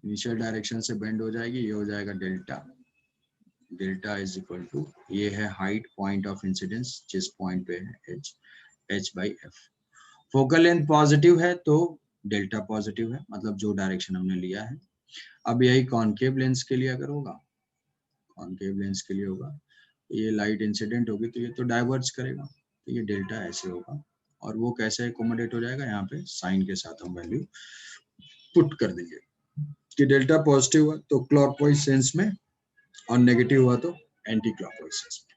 Initial direction से bend हो जाएगी, ये हो जाएगा delta, delta is equal to, ये है हाइट पॉइंट ऑफ इंसिडेंस जिस पॉइंट पे है h by F. Focal length positive है तो डेल्टा पॉजिटिव है, मतलब जो डायरेक्शन हमने लिया है। अब यही कॉनकेव लेंस के लिए अगर होगा, कॉनकेव लेंस के लिए होगा, ये लाइट इंसिडेंट होगी तो ये तो डाइवर्ज करेगा, तो ये डेल्टा ऐसे होगा, और वो कैसे एकोमोडेट हो जाएगा, यहाँ पे साइन के साथ हम वैल्यू पुट कर देंगे कि डेल्टा पॉजिटिव हुआ तो क्लॉकवाइज सेंस में और नेगेटिव हुआ तो एंटी क्लॉकवाइज सेंस में।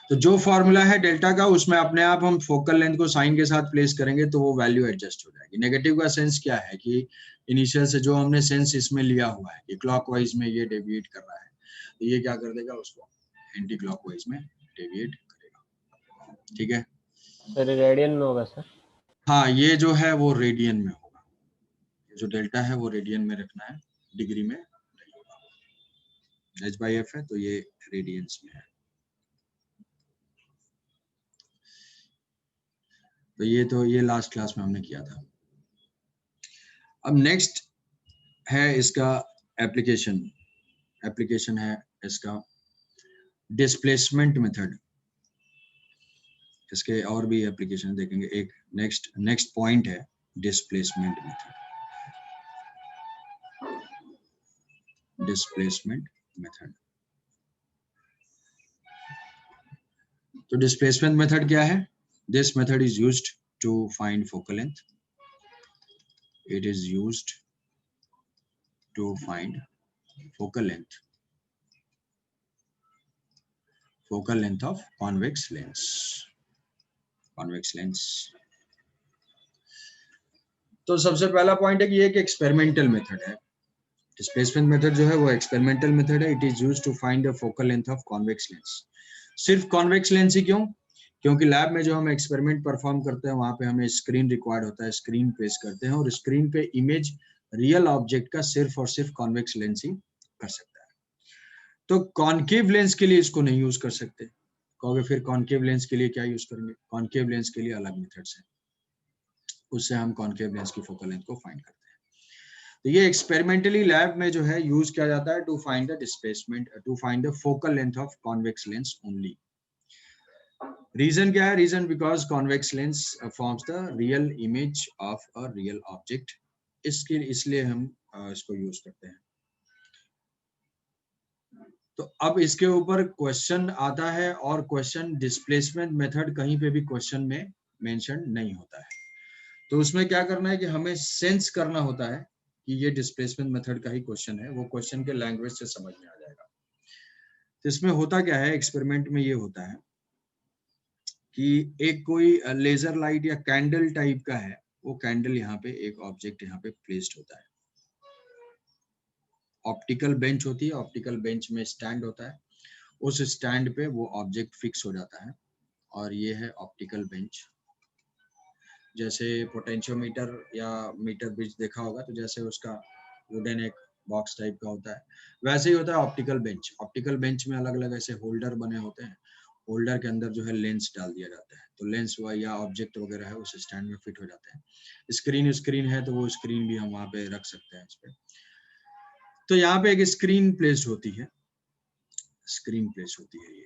तो जो फॉर्मूला है डेल्टा का, उसमें अपने आप हम फोकल लेंथ को साइन के साथ प्लेस करेंगे तो वो वैल्यू एडजस्ट हो जाएगी। नेगेटिव का सेंस क्या है कि इनिशियल से जो हमने सेंस इसमें लिया हुआ है कि क्लॉकवाइज में ये डेविएट कर रहा है, तो ये क्या कर देगा, उसको एंटी क्लॉकवाइज में डेविएट करेगा। ठीक है सर रेडियन में होगा सर? हाँ, ये जो है वो रेडियन में होगा, जो डेल्टा है वो रेडियन में रखना है, डिग्री में नहीं होगा। h बाई एफ है तो ये रेडियंस में है। तो ये लास्ट क्लास में हमने किया था। अब नेक्स्ट है इसका एप्लीकेशन, एप्लीकेशन है इसका डिस्प्लेसमेंट मेथड। इसके और भी एप्लीकेशन देखेंगे। एक नेक्स्ट पॉइंट है डिस्प्लेसमेंट मेथड। डिस्प्लेसमेंट मेथड, तो डिस्प्लेसमेंट मेथड क्या है? This method is used to find focal length. It is used to find focal length of convex lens. तो सबसे पहला पॉइंट है कि ये एक एक्सपेरिमेंटल मेथड है। डिस्प्लेसमेंट मेथड जो है वो एक्सपेरिमेंटल मेथड है। It is used to find the focal length of convex lens. सिर्फ कॉन्वेक्स लेंस ही क्यों? क्योंकि लैब में जो हम एक्सपेरिमेंट परफॉर्म करते हैं वहां पे हमें स्क्रीन रिक्वायर्ड होता है, स्क्रीन प्लेस करते हैं और स्क्रीन पे इमेज रियल ऑब्जेक्ट का सिर्फ और सिर्फ कॉन्वेक्स लेंस ही कर सकता है। तो कॉनकेव लेंस के लिए इसको नहीं यूज कर सकते। कहोगे फिर कॉनकेव लेंस के लिए क्या यूज करेंगे? कॉनकेव लेंस के लिए अलग मेथड्स है, उससे हम कॉनकेव लेंस की फोकल लेंथ को फाइंड करते हैं। तो ये एक्सपेरिमेंटली लैब में जो है यूज किया जाता है to find the displacement, to find the focal length of convex lens only. Reason क्या है? Reason because convex lens forms the real image of a real object. इसलिए हम इसको यूज करते हैं। तो अब इसके ऊपर क्वेश्चन आता है और क्वेश्चन डिस्प्लेसमेंट मेथड कहीं पे भी क्वेश्चन में मेंशन नहीं होता है। तो उसमें क्या करना है कि हमें सेंस करना होता है कि ये डिस्प्लेसमेंट मेथड का ही क्वेश्चन है, वो क्वेश्चन के लैंग्वेज से समझ में आ जाएगा। तो इसमें होता क्या है, एक्सपेरिमेंट में ये होता है कि एक कोई लेजर लाइट या कैंडल टाइप का है, वो कैंडल यहाँ पे एक ऑब्जेक्ट यहाँ पे प्लेस्ड होता है। ऑप्टिकल बेंच होती है, ऑप्टिकल बेंच में स्टैंड होता है, उस स्टैंड पे वो ऑब्जेक्ट फिक्स हो जाता है और ये है ऑप्टिकल बेंच। जैसे पोटेंशियोमीटर या मीटर ब्रिज देखा होगा तो जैसे उसका वुडन एक बॉक्स टाइप का होता है, वैसे ही होता है ऑप्टिकल बेंच। ऑप्टिकल बेंच में अलग अलग ऐसे होल्डर बने होते हैं, होल्डर के अंदर जो है लेंस डाल दिया जाता है, तो लेंस या ऑब्जेक्ट वगैरह है उस स्टैंड में फिट हो जाते हैं। स्क्रीन है तो वो स्क्रीन भी हम वहाँ पे रख सकते हैं इस पे। तो यहाँ पे एक स्क्रीन प्लेस होती है, ये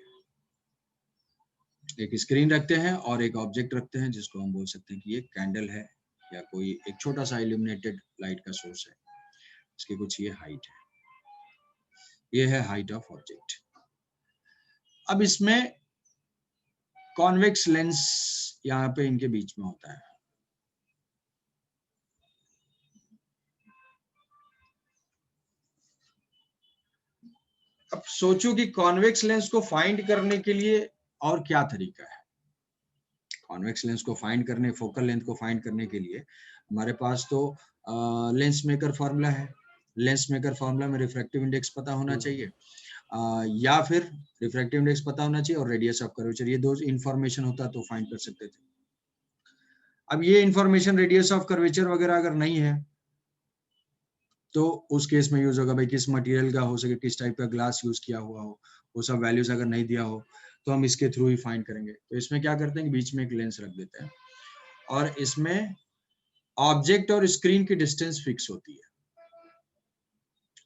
एक स्क्रीन रखते हैं और एक ऑब्जेक्ट रखते हैं जिसको हम बोल सकते हैं कि ये कैंडल है या कोई एक छोटा सा इल्यूमिनेटेड लाइट का सोर्स है। इसकी कुछ ये हाइट है, ये है हाइट ऑफ ऑब्जेक्ट। अब इसमें कॉन्वेक्स लेंस यहाँ पे इनके बीच में होता है। अब सोचो कि कॉन्वेक्स लेंस को फाइंड करने के लिए और क्या तरीका है। कॉन्वेक्स लेंस को फाइंड करने, फोकल लेंथ को फाइंड करने के लिए हमारे पास तो लेंस मेकर फॉर्मूला है। लेंस मेकर फॉर्मूला में रिफ्रैक्टिव इंडेक्स पता होना चाहिए, या फिर रिफ्रैक्टिव इंडेक्स पता होना चाहिए और रेडियस ऑफ कर्वेचर, ये दो इंफॉर्मेशन होता तो फाइंड कर सकते थे। अब ये इंफॉर्मेशन रेडियस ऑफ कर्वेचर वगैरह अगर नहीं है तो उस केस में यूज होगा भाई किस मटेरियल का हो सके, किस टाइप का ग्लास यूज किया हुआ हो, वो सब वैल्यूज अगर नहीं दिया हो तो हम इसके थ्रू ही फाइंड करेंगे। तो इसमें क्या करते हैं कि बीच में एक लेंस रख देते हैं और इसमें ऑब्जेक्ट और स्क्रीन की डिस्टेंस फिक्स होती है।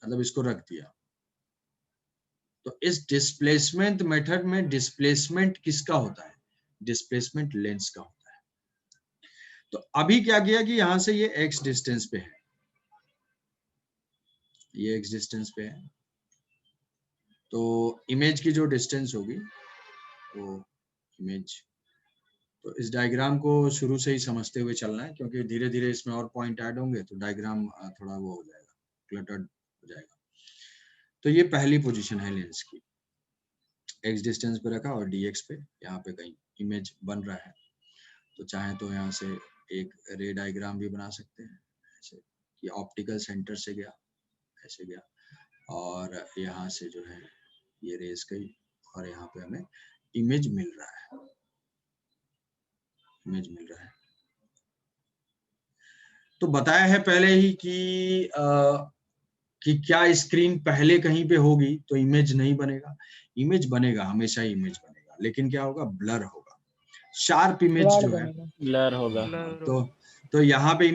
मतलब इसको रख दिया। तो इस डिस्प्लेसमेंट मेथड में डिस्प्लेसमेंट किसका होता है? डिस्प्लेसमेंट लेंस का होता है। तो अभी क्या किया कि यहां से ये x डिस्टेंस पे है, ये x डिस्टेंस पे है, तो इमेज की जो डिस्टेंस होगी वो इमेज, तो इस डायग्राम को शुरू से ही समझते हुए चलना है, क्योंकि धीरे धीरे इसमें और पॉइंट ऐड होंगे तो डायग्राम थोड़ा वो हो जाएगा, क्लटर्ड हो जाएगा। तो ये पहली पोजीशन है लेंस की, x डिस्टेंस पे रखा और dx पे यहाँ पे कहीं इमेज बन रहा है। तो चाहे तो यहाँ से एक रे डायग्राम भी बना सकते हैं, ऐसे कि ऑप्टिकल सेंटर से गया, ऐसे गया, और यहाँ से जो है ये रेस गई और यहाँ पे हमें इमेज मिल रहा है, इमेज मिल रहा है। तो बताया है पहले ही कि क्या स्क्रीन पहले कहीं पे होगी तो इमेज नहीं बनेगा, इमेज बनेगा, हमेशा ही इमेज बनेगा, लेकिन क्या होगा, ब्लर होगा, शार्प इमेज जो है ब्लर होगा। तो यहाँ पे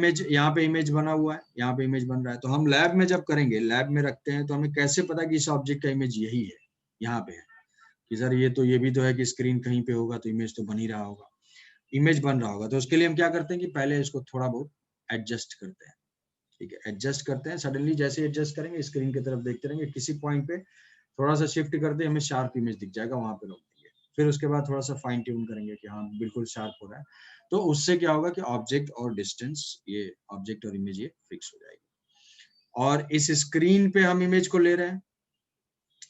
इमेज बना हुआ है, यहाँ पे इमेज बन रहा है। तो हम लैब में जब करेंगे, लैब में रखते हैं, तो हमें कैसे पता कि इस ऑब्जेक्ट का इमेज यही है, यहाँ पे है कि सर ये भी तो है कि स्क्रीन कहीं पे होगा तो इमेज तो बन ही रहा होगा, इमेज बन रहा होगा। तो उसके लिए हम क्या करते हैं कि पहले इसको थोड़ा बहुत एडजस्ट करते हैं, ठीक है, एडजस्ट करते हैं। सडनली जैसे एडजस्ट करेंगे, स्क्रीन की तरफ देखते रहेंगे, किसी पॉइंट पे थोड़ा सा शिफ्ट करते हमें शार्प इमेज दिख जाएगा, वहां पे रोक देंगे, फिर उसके बाद थोड़ा सा फाइन ट्यून करेंगे कि हाँ बिल्कुल शार्प हो रहा है। तो उससे क्या होगा कि ऑब्जेक्ट और डिस्टेंस, ये ऑब्जेक्ट और इमेज ये फिक्स हो जाएगी। और इस स्क्रीन पे हम इमेज को ले रहे हैं,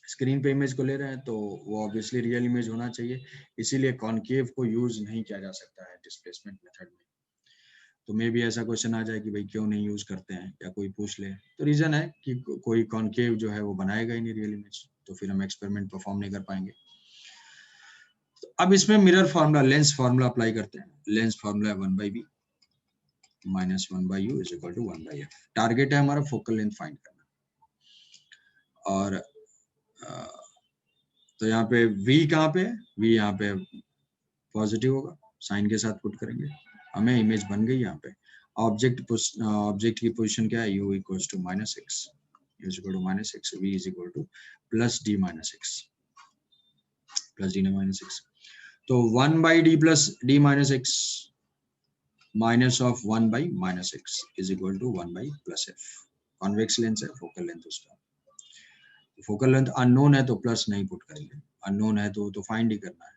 स्क्रीन पे इमेज को ले रहे हैं, तो वो ऑब्वियसली रियल इमेज होना चाहिए, इसीलिए कॉनकेव को यूज नहीं किया जा सकता है डिस्प्लेसमेंट मेथड में। तो मे भी ऐसा क्वेश्चन आ जाए कि भाई क्यों नहीं यूज करते हैं, या कोई पूछ ले, तो रीजन है कि कोई कॉनकेव जो है वो बनाएगा ही नहीं रियल इमेज, तो फिर हम एक्सपेरिमेंट परफॉर्म नहीं कर पाएंगे। तो अब इसमें mirror formula, lens formula apply करते हैं। Lens formula 1/b minus 1/u is equal to 1/f। Target है हमारा फोकल लेंथ फाइंड करना। और तो यहाँ पे v कहाँ पे है, v यहाँ पे पॉजिटिव होगा, साइन के साथ पुट करेंगे, हमें इमेज बन गई। यहाँ पे ऑब्जेक्ट की पोजीशन क्या है, u equals to -x, u is equal to -x, v is equal to plus d minus x, plus d minus x। तो 1/d plus d minus x minus of 1/-x is equal to 1/+f। Convex lens है, focal length उसका, focal length unknown है तो plus नहीं put करेंगे, unknown है तो find ही करना है।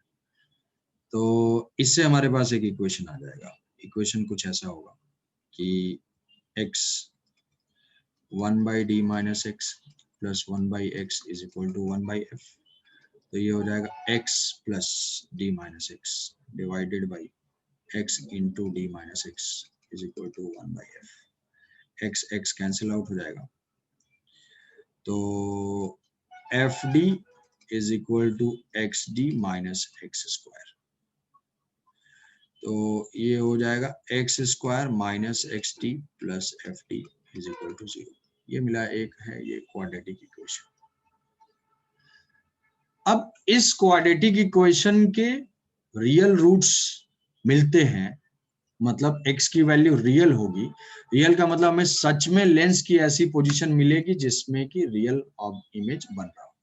तो इससे हमारे पास एक इक्वेशन आ जाएगा, इक्वेशन कुछ ऐसा होगा कि x 1/d minus x plus 1/x is equal to 1/f। तो ये हो जाएगा x plus d minus x divided by x into d minus x is equal to 1/f। x cancel out हो जाएगा, तो F D is equal to X D minus X square. तो ये हो जाएगा X square minus X D plus F D is equal to 0। ये मिला एक है ये क्वाड्रेटिक इक्वेशन। अब इस क्वाड्रेटिक इक्वेशन के रियल रूट्स मिलते हैं, मतलब x की वैल्यू रियल होगी। रियल का मतलब हमें सच में लेंस की ऐसी पोजीशन मिलेगी जिसमें कि रियल इमेज बन रहा हो।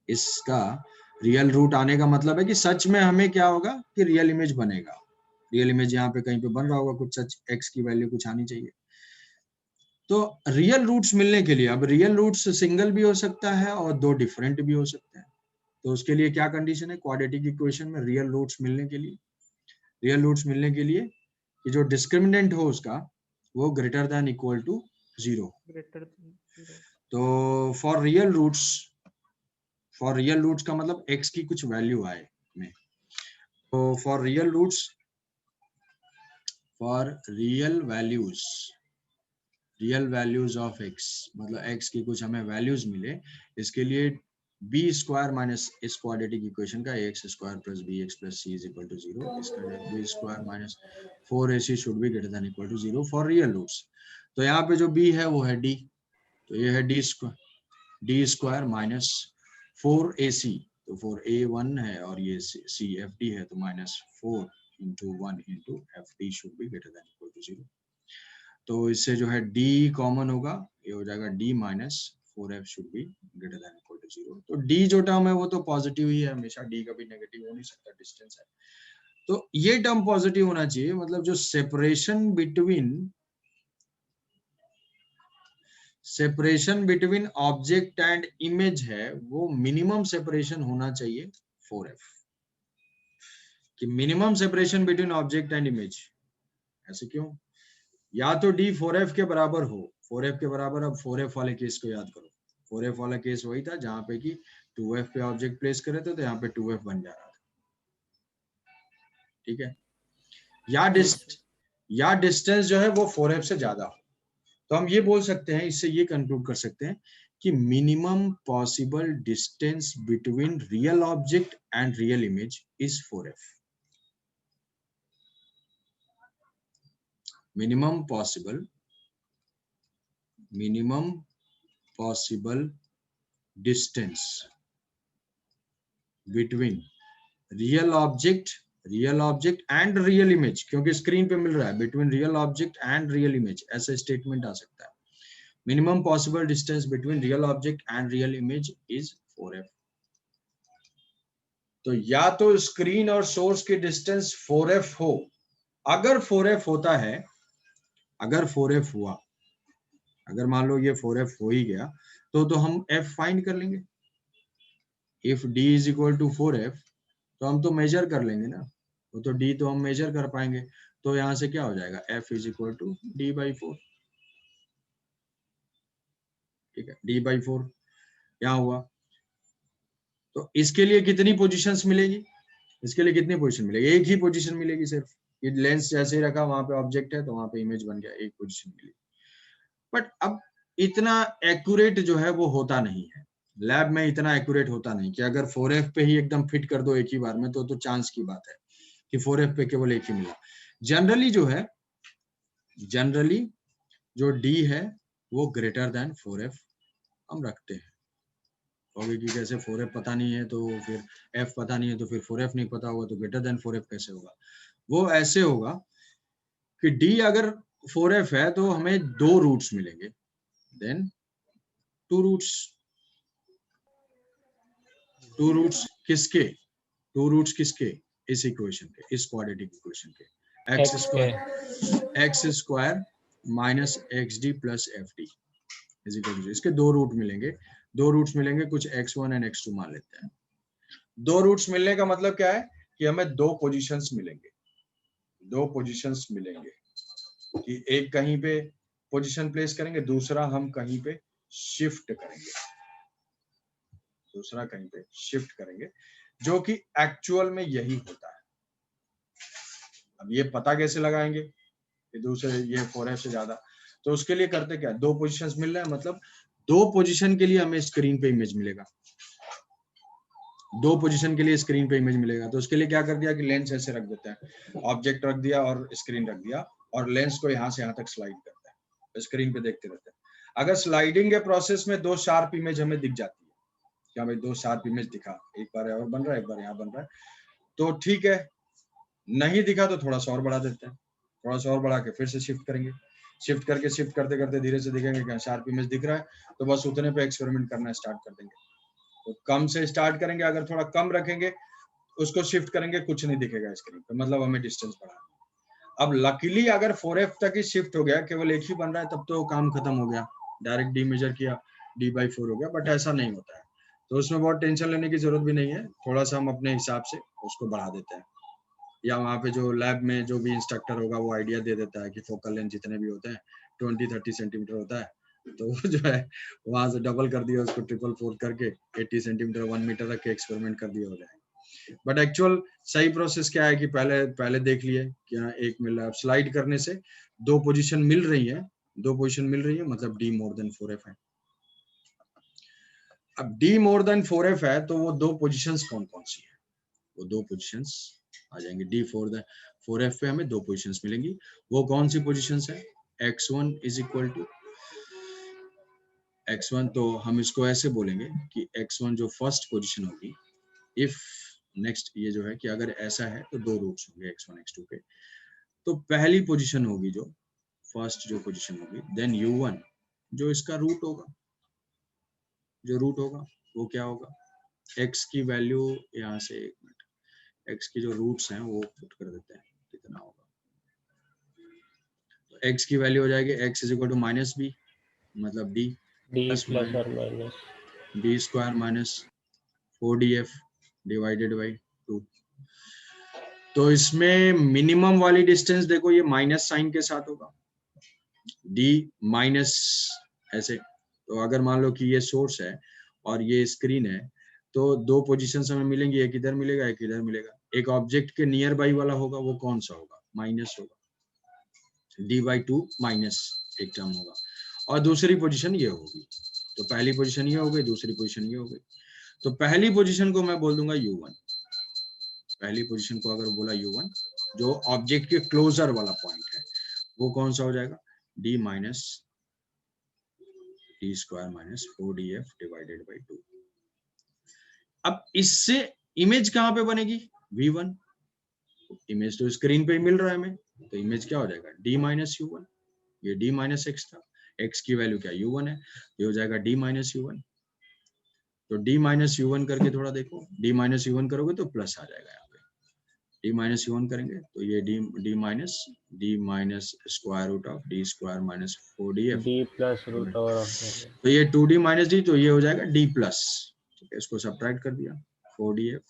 इसका रियल रूट आने का मतलब है कि सच में हमें क्या होगा कि रियल इमेज बनेगा, रियल इमेज यहाँ पे कहीं पे बन रहा होगा, कुछ सच x की वैल्यू कुछ आनी चाहिए। तो रियल रूट्स मिलने के लिए, अब रियल रूट्स सिंगल भी हो सकता है और दो डिफरेंट भी हो सकते हैं, तो उसके लिए क्या कंडीशन है क्वाड्रेटिक इक्वेशन में रियल रूट्स मिलने के लिए? रियल रूट्स मिलने के लिए कि जो डिस्क्रिमिनेंट हो उसका वो ग्रेटर देन इक्वल टू 0। तो फॉर रियल रूट्स का मतलब x की कुछ वैल्यू आए में, तो for real values of x, मतलब x की कुछ हमें वैल्यूज मिले, इसके लिए बी स्क्वायर माइनस इस क्वाड्रेटिक इक्वेशन का X square plus B X plus C is equal to 0, इसका B square minus 4ac should be greater than equal to 0 for real roots. तो यहाँ पे जो b है वो है d, तो ये है डी स्क्वायर माइनस 4ac, तो 4a1 है और ये सी एफ डी है, तो minus 4 into 1 into F D should be greater than equal to 0। तो इससे जो है d कॉमन होगा, ये हो जाएगा d minus 4f should be greater than equal to 0। तो d जो टर्म है वो तो पॉजिटिव ही है हमेशा, d कभी नेगेटिव हो नहीं सकता, डिस्टेंस है। तो ये टर्म पॉजिटिव होना चाहिए, मतलब जो separation between object and image है वो मिनिमम सेपरेशन होना चाहिए 4f, कि minimum separation between object and image. ऐसे क्यों? या तो d 4f के बराबर हो, 4f के बराबर, अब 4f वाले केस को याद करो, 4f वाला केस वही था जहां पे कि 2f पे ऑब्जेक्ट प्लेस करे थे तो यहाँ पे 2f बन जा रहा था, ठीक है। या डिस्टेंस जो है वो 4f से ज्यादा हो, तो हम ये बोल सकते हैं, इससे ये कंक्लूड कर सकते हैं कि minimum possible distance between real object and real image is 4f। minimum possible distance between real object and real image, क्योंकि स्क्रीन पे मिल रहा है between real object and real image, ऐसा स्टेटमेंट आ सकता है। minimum possible distance between real object and real image is 4f। तो या तो स्क्रीन और सोर्स की डिस्टेंस 4f हो, अगर 4f होता है, अगर 4f हुआ, अगर मान लो ये 4f हो ही गया तो हम f फाइंड कर लेंगे। If d is equal to 4f तो हम तो मेजर कर लेंगे ना, तो d तो हम मेजर कर पाएंगे, तो यहाँ से क्या हो जाएगा, f is equal to d by 4, ठीक है, d बाई 4 यहाँ हुआ। तो इसके लिए कितनी पोजीशंस मिलेगी, इसके लिए कितनी पोजीशन मिलेगी, एक ही पोजीशन मिलेगी सिर्फ, ये लेंस जैसे ही रखा वहां पे ऑब्जेक्ट है तो वहां पे इमेज बन गया, एक पोजीशन मिली। बट अब इतना एक्यूरेट जो है वो होता नहीं है, लैब में इतना एक्यूरेट होता नहीं कि अगर 4f पे ही एकदम फिट कर दो एक ही बार में तो चांस की बात है कि 4f पे केवल एक ही मिला। जनरली जो d है वो ग्रेटर देन 4f हम रखते हैं। कहोगे कि कैसे, 4f पता नहीं है तो फिर f पता नहीं है तो फिर 4f नहीं पता होगा तो ग्रेटर देन 4f कैसे होगा? वो ऐसे होगा कि d अगर 4f है तो हमें 2 रूट्स मिलेंगे, देन 2 रूट्स किसके, इस इक्वेशन के, इस क्वाड्रेटिक इक्वेशन के, X square minus X D plus F D is equal to, इसके 2 रूट मिलेंगे, 2 रूट्स मिलेंगे, कुछ x1 एंड x2 मान लेते हैं। 2 रूट्स मिलने का मतलब क्या है कि हमें 2 पोजीशंस मिलेंगे, कि एक कहीं पे पोजीशन प्लेस करेंगे, दूसरा हम कहीं पे शिफ्ट करेंगे, जो कि एक्चुअल में यही होता है। अब ये पता कैसे लगाएंगे कि दूसरे ये 4f से ज्यादा, तो उसके लिए करते क्या, 2 पोजीशंस मिल रहा है, मतलब 2 पोजीशन के लिए हमें स्क्रीन पे इमेज मिलेगा, 2 पोजीशन के लिए स्क्रीन पे इमेज मिलेगा। तो उसके लिए क्या कर दिया कि लेंस ऐसे रख देते हैं, ऑब्जेक्ट रख दिया और स्क्रीन रख दिया, और लेंस को यहाँ से यहाँ तक स्लाइड करते हैं, तो स्क्रीन पे देखते रहते हैं। अगर स्लाइडिंग के प्रोसेस में 2 शार्प इमेज हमें दिख जाती है, क्या भाई 2 शार्प इमेज दिखा, एक बार और बन रहा है, एक बार यहाँ बन रहा है, तो ठीक है, नहीं दिखा तो थोड़ा सा और बढ़ा देते हैं, थोड़ा सा और बढ़ा के फिर से शिफ्ट करेंगे, शिफ्ट करते करते धीरे से दिखेंगे क्या शार्प इमेज दिख रहा है, तो बस उतने पे एक्सपेरिमेंट करना स्टार्ट कर देंगे। तो कम से स्टार्ट करेंगे, अगर थोड़ा कम रखेंगे उसको शिफ्ट करेंगे, कुछ नहीं दिखेगा स्क्रीन पे, मतलब हमें डिस्टेंस बढ़ाना। अब लकीली अगर 4f तक ही शिफ्ट हो गया, केवल एक ही बन रहा है, तब तो काम खत्म हो गया, डायरेक्ट डी मेजर किया, d बाई 4 हो गया। बट ऐसा नहीं होता है, तो उसमें बहुत टेंशन लेने की जरूरत भी नहीं है, थोड़ा सा हम अपने हिसाब से उसको बढ़ा देते हैं, या वहाँ पे जो लैब में जो भी इंस्ट्रक्टर होगा वो आइडिया दे देता है कि फोकल लेंथ जितने भी होते हैं 20-30 सेंटीमीटर होता है, तो वो जो है वहां से डबल कर दिया, उसको 444 करके 80 सेंटीमीटर 1 मीटर रख के एक्सपेरिमेंट कर दिया, हो जाएगा। बट एक्चुअल सही प्रोसेस क्या है कि पहले देख लिए कि हाँ एक मिल रहा है, स्लाइड करने से 2 पोजीशन मिल रही है, मतलब d मोर देन 4f है। अब d मोर देन 4f है तो वो 2 पोजीशंस कौन कौन सी है, वो 2 पोजीशंस आ जाएंगे, d 4f पे हमें 2 पोजीशंस मिलेंगी। वो कौन सी पोजीशंस है, x1 is equal to x1, तो हम इसको ऐसे बोलेंगे कि x1 जो फर्स्ट पोजीशन होगी, इफ नेक्स्ट ये जो है कि अगर ऐसा है तो 2 रूट्स होंगे x1 x2 के, तो पहली पोजीशन होगी जो फर्स्ट जो पोजीशन होगी, देन u1 जो इसका रूट होगा, जो रूट होगा वो क्या होगा, x की वैल्यू यहाँ से, एक मिनट, x की जो रूट्स हैं वो पुट कर देते हैं, कितना होगा, तो x की वैल्यू हो जाएगी x is equal to minus B, मतलब d डी प्लस प्लस और minus D square minus 4df divided by 2। तो इसमें मिनिमम वाली डिस्टेंस देखो ये माइनस साइन के साथ होगा, d माइनस ऐसे, तो अगर मान लो कि ये सोर्स है और ये स्क्रीन है, तो दो पोजीशंस हमें मिलेंगी, एक इधर मिलेगा एक इधर मिलेगा। एक ऑब्जेक्ट के नियर बाई वाला होगा, वो कौन सा होगा, माइनस होगा, d/2 माइनस एक टर्म होगा, और दूसरी पोजीशन ये होगी, तो पहली पोजीशन ये हो गई, दूसरी पोजीशन ये हो गई। तो पहली पोजीशन को मैं बोल दूंगा u1, पहली पोजीशन को अगर बोला u1, जो ऑब्जेक्ट के क्लोजर वाला पॉइंट है, वो कौन सा हो जाएगा, d minus D square minus 4df divided by 2। अब इससे इमेज कहां पे बनेगी, v1, इमेज तो स्क्रीन पे ही मिल रहा है हमें, तो इमेज क्या हो जाएगा, d माइनस u1, ये d माइनस x था, x की वैल्यू क्या u1 है, ये हो जाएगा d माइनस u1। तो d माइनस u1 करके थोड़ा देखो, d माइनस u1 करोगे तो प्लस आ जाएगा, यहाँ पे d माइनस u1 करेंगे तो ये d minus square root of d square minus 4df, D plus root over of तो ये 2d माइनस d, तो ये हो जाएगा d प्लस, ठीक है, इसको सब्ट्रैक्ट कर दिया 4df,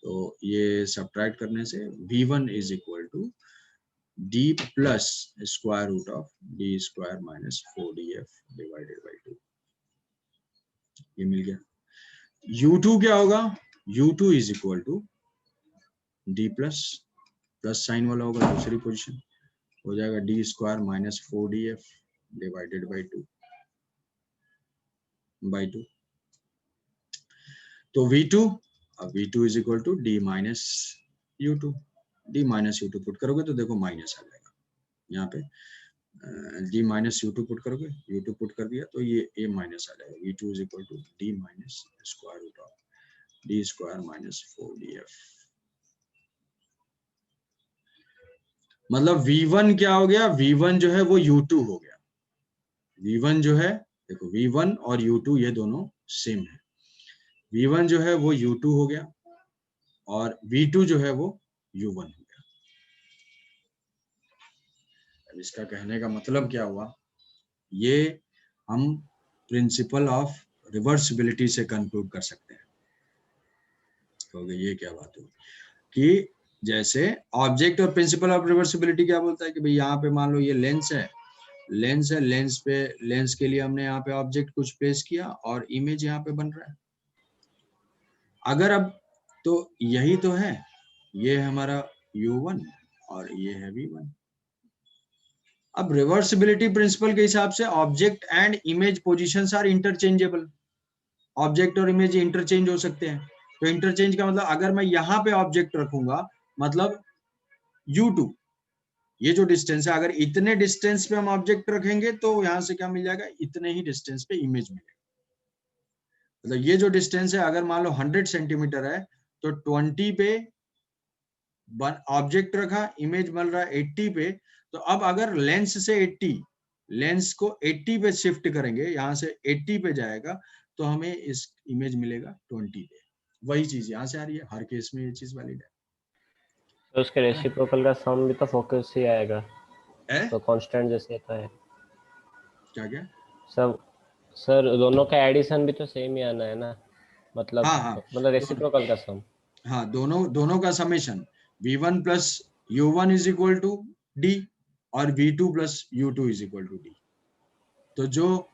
तो ये सब्ट्रैक्ट करने से v1 is equal to d plus square root of d square minus 4df divided by 2, ये मिल गया। u2 क्या होगा, u2 is equal to d plus plus sign वाला होगा, दूसरी पोजीशन हो जाएगा d square minus 4df divided by 2। तो v2, अब v2 is equal to d minus u2, d minus u2 put करोगे तो देखो माइनस आ जाएगा, यहाँ पे d माइनस u2 पुट करोगे, u2 पुट कर दिया तो ये माइनस आ जाएगा, v2 is equal to d minus square root of d square minus 4df। मतलब v1 क्या हो गया, v1 जो है वो u2 हो गया, v1 जो है, देखो v1 और u2 ये दोनों सेम है, v1 जो है वो u2 हो गया और v2 जो है वो u1 हो गया। अब इसका कहने का मतलब क्या हुआ, ये हम प्रिंसिपल ऑफ रिवर्सिबिलिटी से कंक्लूड कर सकते हैं। तो ये क्या बात हुई कि जैसे ऑब्जेक्ट और प्रिंसिपल ऑफ रिवर्सिबिलिटी क्या बोलता है कि भाई यहाँ पे मान लो ये लेंस है, लेंस पे, लेंस के लिए हमने यहाँ पे ऑब्जेक्ट कुछ प्लेस किया और इमेज यहाँ पे बन रहा है। अगर अब तो यही तो है, ये हमारा u1 और ये है v1। अब रिवर्सिबिलिटी प्रिंसिपल के हिसाब से object and image positions are interchangeable, object और इमेज इंटरचेंज हो सकते हैं। तो इंटरचेंज का मतलब अगर मैं यहाँ पे ऑब्जेक्ट रखूंगा, मतलब u2, ये जो डिस्टेंस है, अगर इतने डिस्टेंस पे हम ऑब्जेक्ट रखेंगे तो यहाँ से क्या मिल जाएगा, इतने ही डिस्टेंस पे इमेज मिलेगा। मतलब ये जो डिस्टेंस है, अगर मान लो 100 सेंटीमीटर है, तो 20 पे ऑब्जेक्ट रखा, इमेज मिल रहा है 80 पे, तो अब अगर लेंस से 80, लेंस को 80 पे शिफ्ट करेंगे, यहाँ से 80 पे जाएगा, तो हमें इस इमेज मिलेगा 20 पे। वही चीज यहाँ से आ रही है, हर केस में ये चीज वैलिड है। तो उसके रेसिप्रोकल का सम भी तो फोकस से आएगा, तो कांस्टेंट जैसे आता है। क्या क्या सब सर दोनों का एडिशन भी तो सेम ही आना है ना, मतलब हाँ मतलब रेसिप्रोकल का सम। हाँ, दोनों का summation v1 plus u1 is equal to d और v2 plus u2 is equal to d। तो जो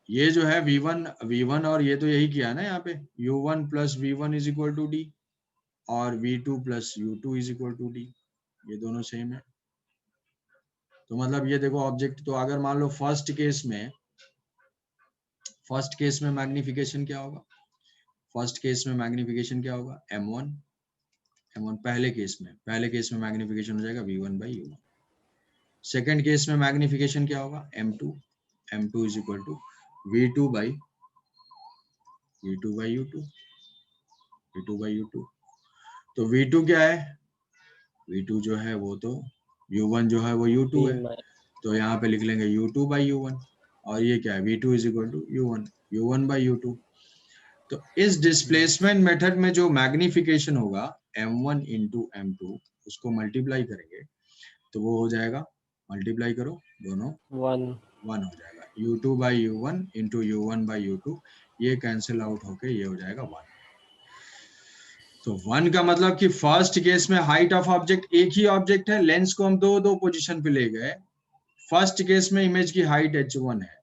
ये जो है v1 और ये तो यही किया ना यहाँ पे, u1 plus v1 is equal to d और v2 plus u2 is equal to d, ये दोनों सेम है। तो मतलब ये देखो ऑब्जेक्ट, तो अगर मान लो फर्स्ट केस में मैग्निफिकेशन क्या होगा, फर्स्ट केस में मैग्निफिकेशन क्या होगा, m1 पहले केस में मैग्निफिकेशन हो जाएगा v1 by u1। Second case में मैग्निफिकेशन क्या होगा, m2 is equal to v2 by u2। तो v2 क्या है, v2 जो है वो तो u1 जो है वो u2 है, तो यहाँ पे लिख लेंगे u2 बाई u1 और ये क्या है v2 is equal to u1 by u2। तो इस डिस्प्लेसमेंट मेथड में जो मैग्निफिकेशन होगा m1 इंटू m2 उसको मल्टीप्लाई करेंगे तो वो हो जाएगा, मल्टीप्लाई करो दोनों 1 हो जाएगा, u2 by u1 into u1 by u2, ये कैंसिल आउट होके ये हो जाएगा 1। तो 1 का मतलब कि फर्स्ट केस में हाइट ऑफ ऑब्जेक्ट एक ही ऑब्जेक्ट है, लेंस को हम दो पोजीशन पे ले गए। फर्स्ट केस में इमेज की हाइट h1 है,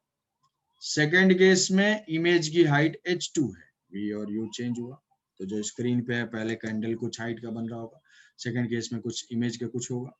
सेकंड केस में इमेज की हाइट h2 है, v और u चेंज हुआ। तो जो स्क्रीन पे है पहले कैंडल कुछ हाइट का बन रहा होगा, सेकंड केस में कुछ इमेज का कुछ होगा।